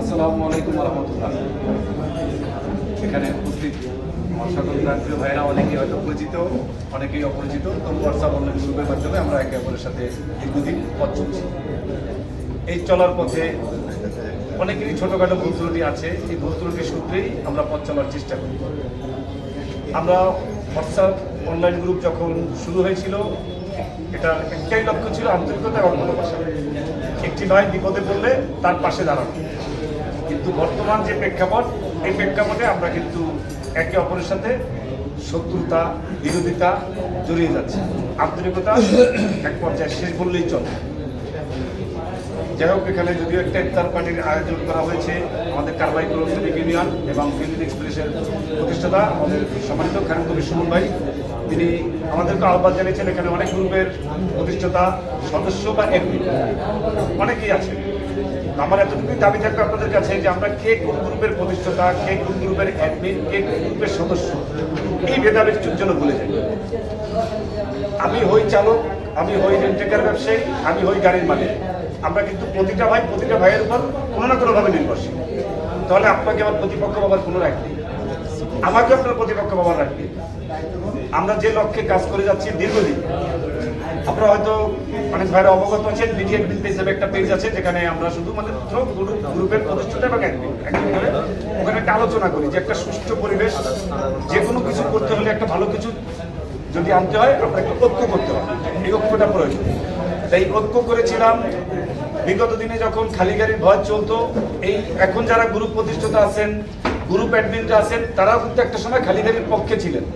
আসসালামু আলাইকুম ওয়া রাহমাতুল্লাহ। এখানে উপস্থিত আমার সকল প্রিয় ভাইরা অনেকেই হয়তো পরিচিত, অনেকেই অপরিচিত। তবু হোয়াটসঅ্যাপ অনলাইন গ্রুপের মাধ্যমে আমরা একে অপরের সাথে দীর্ঘদিন পথ চলছি। এই চলার পথে অনেকেরই ছোটোখাটো ভুল ত্রুটি আছে। এই ভুল ত্রুটির সূত্রেই আমরা পথ চলার চেষ্টা করি। আমরা হোয়াটসঅ্যাপ অনলাইন গ্রুপ যখন শুরু হয়েছিল, এটা একটাই লক্ষ্য ছিল, আন্তরিকতা এবং ভালোবাসা। একটি ভাই বিপদে পড়লে তার পাশে দাঁড়ানো। কিন্তু বর্তমান যে প্রেক্ষাপট, এই প্রেক্ষাপটে আমরা কিন্তু একে অপরের সাথে শত্রুতা, বিরোধিতা জড়িয়ে যাচ্ছে। আন্তরিকতা এক পর্যায়ে শেষ বললেই চলে। যাই হোক, এখানে যদিও একটা ইফতার পার্টির আয়োজন করা হয়েছে, আমাদের কারবাই শ্রমিক ইউনিয়ন এবং ফিল্ড এক্সপ্রেসের প্রতিষ্ঠাতা আমাদের সম্মানিত খান কবির সুমন ভাই, তিনি আমাদেরকে আহ্বান জানিয়েছেন। এখানে অনেক গ্রুপের প্রতিষ্ঠাতা, সদস্য বা এমপি অনেকেই আছে। আমার এতটুকুই দাবি থাকবে আপনাদের কাছে যে আমরা কে কোন গ্রুপের প্রতিষ্ঠাতা, কে কোন গ্রুপের অ্যাডমিন, কে কোন গ্রুপের সদস্য, এই ভেদাভেদের জন্য ভুলে যাই। আমি হই চালক, আমি হই রেন্টেকার ব্যবসায়ী, আমি হই গাড়ির মালিক। আমরা কিন্তু প্রতিটা ভাইয়ের উপর কোনো না কোনোভাবে নির্ভরশীল। তাহলে আপনাকে আমার প্রতিপক্ষ বাবার কোনো রাখ নেই, আমাকে আপনার প্রতিপক্ষ বাবার রাখ নেই। আমরা যে লক্ষ্যে কাজ করে যাচ্ছি দীর্ঘদিন, আপনারা হয়তো অনেক ভাইরা অবগত আছেন, বিডিএফ হিসেবে একটা পেজ আছে, যেখানে আমরা শুধু মানে গ্রুপের প্রতিষ্ঠাতা এবং ওখানে একটা আলোচনা করি যে একটা সুষ্ঠু পরিবেশ, যে কোনো কিছু করতে হলে একটা ভালো কিছু যদি আনতে হয়, আমরা একটা ঐক্য করতে হয়। এই ঐক্যটা প্রয়োজন। তাই ঐক্য করেছিলাম। বিগত দিনে যখন খালি গাড়ির ভয় চলতো, এই এখন যারা গ্রুপ প্রতিষ্ঠাতা আছেন, গ্রুপ অ্যাডমিনরা আছেন, তারাও কিন্তু একটা সময় খালি গাড়ির পক্ষে ছিলেন।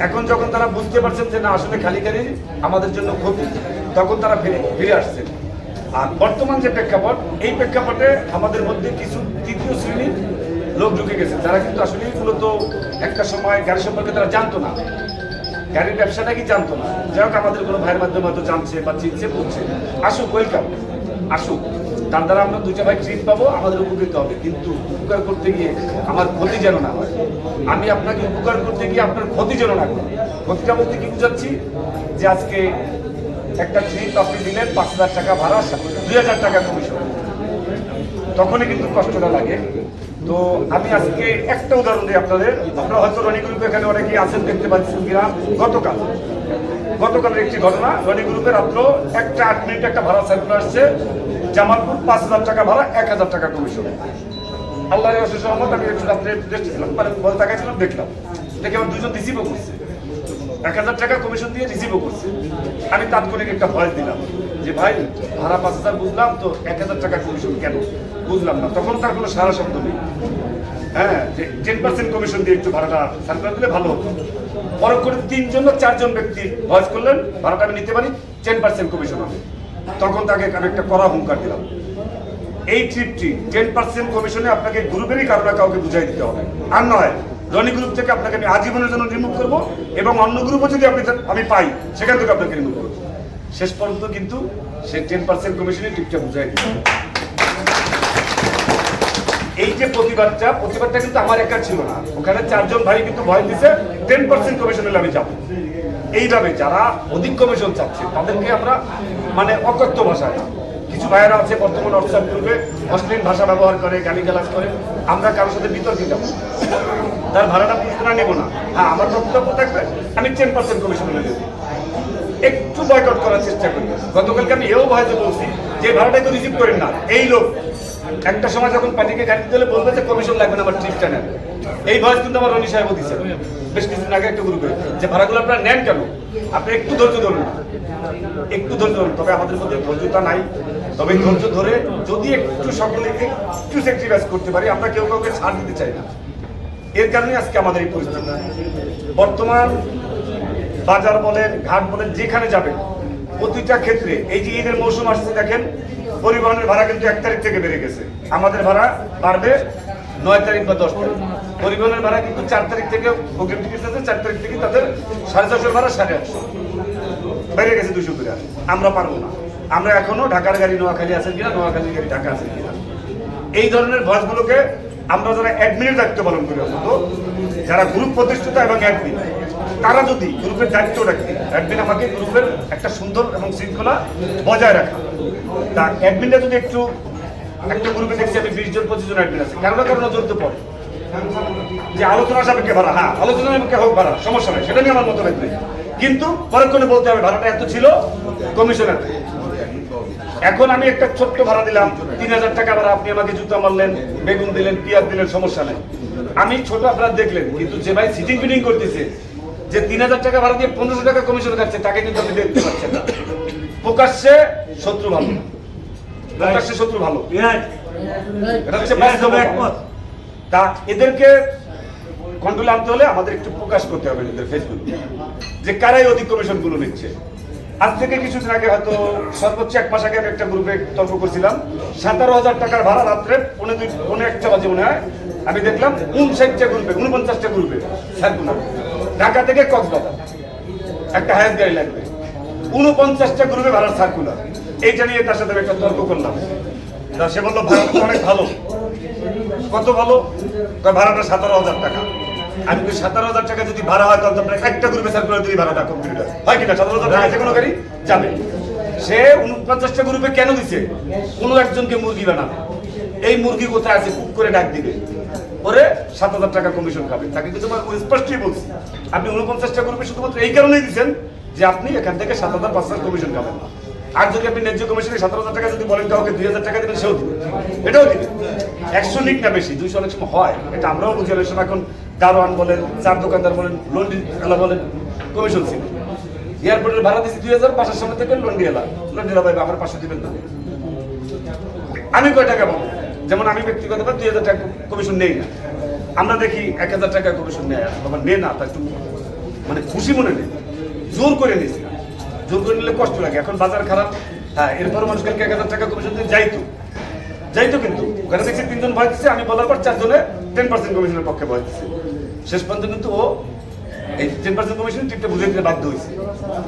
এখন যখন তারা বুঝতে পারছেন যে না, আসলে খালি গাড়ি আমাদের জন্য ক্ষতি, তখন তারা ফিরে আসছেন। আর বর্তমান যে প্রেক্ষাপট, এই প্রেক্ষাপটে আমাদের মধ্যে কিছু তৃতীয় শ্রেণীর লোক ঢুকে গেছে, যারা কিন্তু আসলে মূলত একটা সময় গাড়ি সম্পর্কে তারা জানতো না, গাড়ির ব্যবসাটা কি জানতো না। যাই হোক, আমাদের কোনো ভাইয়ের মাধ্যমে হয়তো জানছে বা চিনছে, বুঝছে। আসুক, ওয়েলকাম, আসুক। তার দ্বারা আমরা দুইটা ভাই ট্রিট পাবো, আমাদের উপকৃত হবে। কিন্তু উপকার করতে গিয়ে আমার ক্ষতি যেন না হয়। আমি আপনাকে উপকার করতে গিয়ে আপনার ক্ষতি যেন না হয়। ক্ষতিটা বলতে কি বুঝাচ্ছি, যে আজকে একটা ট্রিপ আপনি দিলেন ৫,০০০ টাকা ভাড়া, ২,০০০ টাকা কমিশন, তখনই কিন্তু কষ্টটা লাগে। তো আমি আজকে একটা উদাহরণ দিই আপনাদের। আপনারা হয়তো রনি গ্রুপে এখানে অনেকেই আছেন, দেখতে পাচ্ছেন কিনা। গতকালের একটি ঘটনা, রনি গ্রুপের রাত্র 1:08 মিনিট একটা ভাড়া সার্কুলার আসছে, জামালপুর ৫,০০০ টাকা ভাড়া, ১,০০০ টাকা কমিশন। আল্লাহর অশেষ রহমত, আমি একটু রাত্রে ছিলাম, মানে বল তাকাইছিলাম, দেখলাম দেখে আমার দুজন রিসিভও করছে, ১,০০০ টাকা কমিশন দিয়ে রিসিভও করছে। আমি তাৎক্ষণিক একটা ভয়েস দিলাম যে ভাই, ভাড়া ৫,০০০ বুঝলাম, তো ১,০০০ টাকা কমিশন কেন বুঝলাম না। তখন তার কোনো সারা শব্দ নেই। হ্যাঁ, যে 10% কমিশন দিয়ে একটু ভাড়াটা সার্কুলার দিলে ভালো হতো। পরে করে 3জন বা 4জন ব্যক্তি ভয়েস করলেন, ভাড়াটা আমি নিতে পারি, 10% কমিশন হবে। তখন তাকে আমি একটা কড়া হুঙ্কার দিলাম, এই ট্রিপটি 10% কমিশনে আপনাকে গ্রুপেরই কারোর কাউকে বুঝাই দিতে হবে। আর নয়, রনি গ্রুপ থেকে আপনাকে আমি আজীবনের জন্য রিমুভ করবো, এবং অন্য গ্রুপও যদি আমি পাই, সেখান থেকে আপনাকে রিমুভ করবো। শেষ পর্যন্ত কিন্তু সে 10% কমিশনে ট্রিপটা বুঝাই দিতে হবে। এই যে প্রতিবাদটা কিন্তু আমার একা ছিল না, ওখানে 4জন ভাই কিন্তু ভয় দিছে 10% কমিশন হলে আমি যাবো। এইভাবে যারা অধিক কমিশন চাচ্ছে তাদেরকে আমরা মানে অকথ্য ভাষায়, কিছু ভাইয়েরা আছে বর্তমান হোয়াটসঅ্যাপ গ্রুপে অশ্লীল ভাষা ব্যবহার করে, গালিগালাজ করে। আমরা কারোর সাথে বিতর্কে যাবো, তার ভাড়াটা পুরস্কার নেবো না। হ্যাঁ, আমার বক্তব্য থাকবে আমি 10% কমিশন হলে দেবো। একটু বয়কট করার চেষ্টা করি। গতকালকে আমি এও ভয়তে বলছি যে ভাড়াটা একটু রিসিভ করেন না। এই লোক একটা সময় যখন পার্টিকে গাড়ি দিলে বলবে যে কমিশন লাগবে না, আমার ট্রিপটা নেন। এই ভয়েস কিন্তু আমার রনি সাহেবও দিচ্ছে বেশ কিছুদিন আগে একটা গ্রুপে, যে ভাড়াগুলো আপনারা নেন কেন, আপনি একটু ধৈর্য ধরুন, একটু ধৈর্য ধরুন। তবে আমাদের মধ্যে ধৈর্যতা নাই। তবে ধৈর্য ধরে যদি একটু সকলে একটু স্যাক্রিফাইস করতে পারি, আমরা কেউ কাউকে ছাড় দিতে চাই না। এর কারণে আজকে আমাদের এই পরিস্থিতি। বর্তমান বাজার বলেন, ঘাট বলেন, যেখানে যাবেন প্রতিটা ক্ষেত্রে এই যে ঈদের মৌসুম আসছে, দেখেন পরিবহনের ভাড়া কিন্তু 1 তারিখ থেকে বেড়ে গেছে। আমাদের ভাড়া বাড়বে 9 তারিখ বা 10 তারিখ। পরিবহনের ভাড়া কিন্তু 4 তারিখ থেকে অগ্রিম টিকিট আছে, 4 তারিখ থেকে তাদের 450 ভাড়া 850 বেড়ে গেছে 200 করে। আমরা পারবো না। আমরা এখনো ঢাকার গাড়ি নোয়াখালী আছে কিনা, নোয়াখালীর গাড়ি ঢাকা আছে কিনা, এই ধরনের ভয়েসগুলোকে আমরা যারা অ্যাডমিনের দায়িত্ব পালন করি, অন্তত যারা গ্রুপ প্রতিষ্ঠাতা এবং অ্যাডমিন, তারা যদি গ্রুপের দায়িত্ব রাখে, অ্যাডমিন আমাকে গ্রুপের একটা সুন্দর এবং শৃঙ্খলা বজায় রাখা, তা অ্যাডমিনটা যদি একটু একটা গ্রুপে দেখছি আমি 20 জন 25 জন অ্যাডমিন আছে, কারো না কারো নজর তো পড়ে যে আলোচনা সাপেক্ষে ভাড়া, হ্যাঁ আলোচনা সাপেক্ষে হোক ভাড়া, সমস্যা নেই, সেটা নিয়ে আমার মতভেদ নেই, কিন্তু পরক্ষণে বলতে হবে ভাড়াটা এত ছিল কমিশনের। এখন আমি একটা ছোট্ট ভাড়া দিলাম 3000 টাকা ভাড়া, আপনি আমাকে জুতা মারলেন, বেগুন দিলেন, পেঁয়াজ দিলেন, সমস্যা নেই, আমি ছোট আপনারা দেখলেন, কিন্তু যে ভাই সিটিং ফিটিং করতেছে, যে 3000 টাকা ভাড়া দিয়ে 1500 টাকা কমিশন কাটছে, তাকে কিন্তু আপনি দেখতে পাচ্ছেন না। প্রকাশ্যে শত্রু ভালো, প্রকাশ্যে শত্রু ভালো, এটা হচ্ছে একমত। তা এদেরকে কন্ট্রোলে আনতে হলে আমাদের একটু প্রকাশ করতে হবে এদের ফেসবুকে, যে কারাই অধিক কমিশন গুলো নিচ্ছে। আজ থেকে কিছুদিন আগে হয়তো সর্বোচ্চ 1 মাস আগে আমি একটা গ্রুপে তর্ক করছিলাম, 17,000 টাকার ভাড়া রাত্রে 1:30 বাজে মনে হয় আমি দেখলাম 59টা গ্রুপে 49টা গ্রুপে সার্কুলার, ঢাকা থেকে কক্সবাজার একটা হায়ার গাড়ি লাগবে, 49টা গ্রুপে ভাড়ার সার্কুলার। এইটা নিয়ে তার সাথে একটা তর্ক করলাম, সে বললো ভাড়াটা অনেক ভালো। কত ভালো? ভাড়াটা 17,000 টাকা। আমি 17,000 টাকা যদি ভাড়া হয় তাহলে আপনার একটা গ্রুপে সার্কুলার যদি ভাড়াটা কমপ্লিট হয় কিনা, 17,000 টাকা যে কোনো গাড়ি যাবে। সে 49টা গ্রুপে কেন দিছে? কোনো একজনকে মুরগি বানাবে, এই মুরগি কোথায় আছে কুক করে ডাক দিবে, পরে 7,000 টাকা কমিশন খাবে। তাকে কিন্তু স্পষ্টই বলছি, আপনি 49টা গ্রুপে শুধুমাত্র এই কারণেই দিচ্ছেন যে আপনি এখান থেকে 7,500 কমিশন খাবেন না। আর যদি আপনি ন্যায্য কমিশনে 17,000 টাকা যদি বলেন কাউকে 2,000 টাকা দেবেন, সেও দিবে, এটাও দিবে। 100 নিক না বেশি, 200 অনেক সময় হয়, এটা আমরাও বুঝি। অনেক সময় এখন দারোয়ান বলেন, চার দোকানদার বলেন, লন্ডি এলা বলেন, কমিশন ছিল। এয়ারপোর্টের ভাড়া দিচ্ছি 2,000, বাসার সামনে থেকে লন্ডি এলা ভাই আমার 500 দিবেন না। আমি কয় টাকা পাবো? যেমন আমি ব্যক্তিগতভাবে 2,000 টাকা কমিশন নেই না, আমরা দেখি 1,000 টাকা কমিশন নেয়, বাবা নে না, তা একটু মানে খুশি মনে নেই, জোর করে নিয়েছি না, জোর করে নিলে কষ্ট লাগে। এখন বাজার খারাপ, হ্যাঁ এরপরও মানুষ কালকে 1,000 টাকা কমিশন দিয়ে যাইতো, কিন্তু ওখানে দেখছি 3 জন ভয় দিচ্ছে, আমি বলার পর 4 জনে 10% কমিশনের পক্ষে ভয় দিচ্ছে। শেষ পর্যন্ত কিন্তু ও এই 10% কমিশন টিপটা বুঝে দিতে বাধ্য হয়েছে।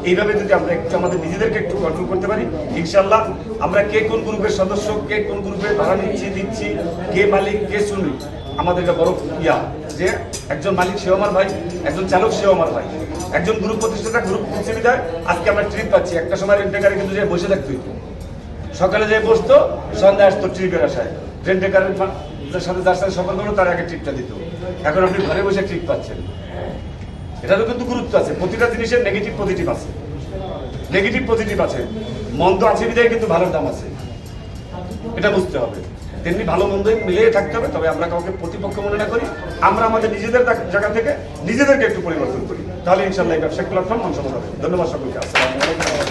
এইভাবে যদি আমরা একটু আমাদের নিজেদেরকে একটু কন্ট্রোল করতে পারি, ইনশাল্লাহ আমরা কে কোন গ্রুপের সদস্য, কে কোন গ্রুপে ভাড়া দিচ্ছি, কে মালিক, কে শ্রমিক, আমাদের একটা বড় যে একজন মালিক সেও আমার ভাই, একজন চালক সেও আমার ভাই, একজন গ্রুপ প্রতিষ্ঠাতা গ্রুপ খুঁজছে বিদায় আজকে আমরা ট্রিপ পাচ্ছি। একটা সময় রেন্টেকারে কিন্তু যে বসে থাকতো, সকালে যে বসতো, সন্ধ্যা আসতো ট্রিপের আশায়, রেন্টেকারের সাথে যার সাথে সফর করলো তার আগে ট্রিপটা দিত। এখন আপনি ঘরে বসে ট্রিপ পাচ্ছেন, এটারও কিন্তু গুরুত্ব আছে। প্রতিটা জিনিসের নেগেটিভ পজিটিভ আছে, মন্দ আছে বিধায় কিন্তু ভালোর দাম আছে, এটা বুঝতে হবে। তেমনি ভালো মন্দ মিলিয়ে থাকতে হবে। তবে আমরা কাউকে প্রতিপক্ষ মনে না করি, আমরা আমাদের নিজেদের জায়গা থেকে নিজেদেরকে একটু পরিবর্তন করি, তাহলে ইনশাল্লাহ এই ব্যবসায়িক প্ল্যাটফর্ম অংশগ্রহণ হবে। ধন্যবাদ সকলকে। আসসালামু আলাইকুম।